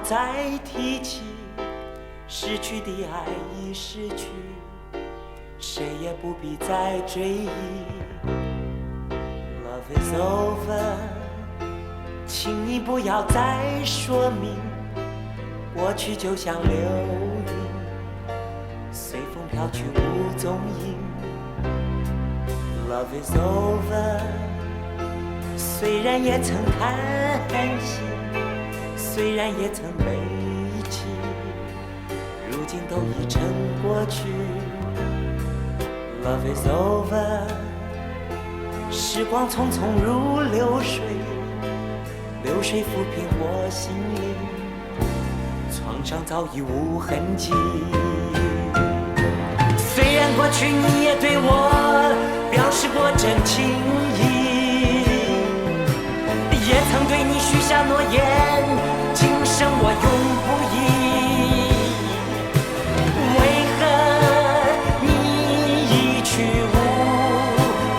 再提起，失去的爱已失去，谁也不必再追忆。Love is over， 请你不要再说明，过去就像流云，随风飘去无踪影。Love is over， 虽然也曾叹息，虽然也曾悲泣，如今都已成过去。Love is over， 时光匆匆如流水，流水抚平我心灵，创伤早已无痕迹。虽然过去你也对我表示过真情意，也曾对你许下诺言，今生我永不移。为何你已去无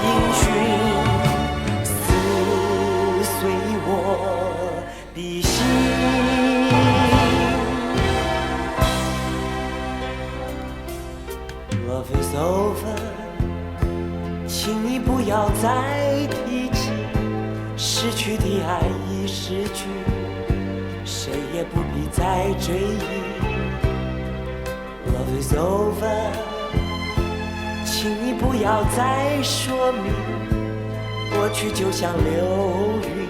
音讯，撕碎我的心。Love is over， 请你不要再提起，失去的爱已失去，谁也不必再追忆。Love is over， 请你不要再说明，过去就像流云，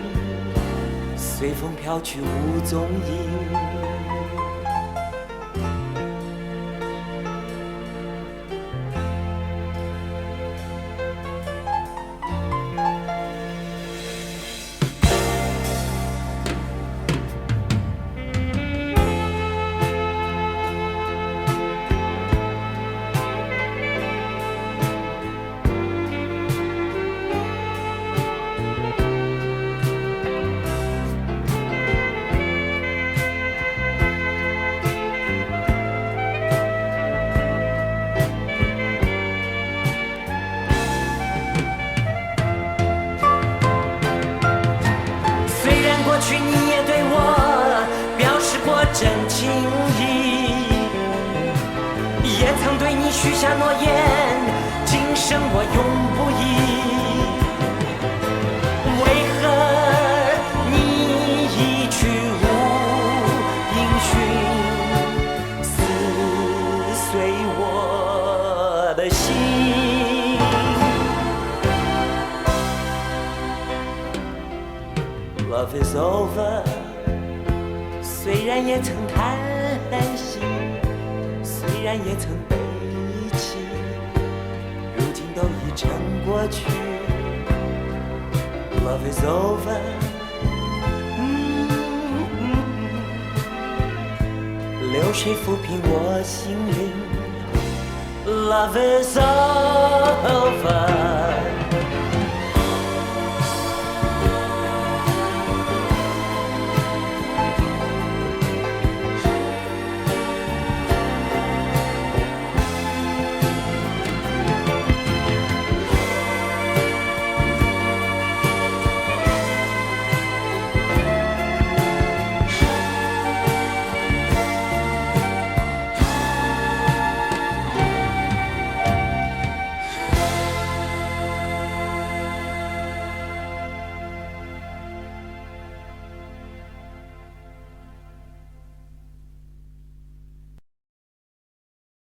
随风飘去无踪影。过去你也对我表示过真情意，也曾对你许下诺言，今生我永不移。为何你已去无音讯，撕碎我的心。Love is over， 虽然也曾叹息，虽然也曾悲泣，如今都已成过去。Love is over， 流水抚平我心灵。Love is over。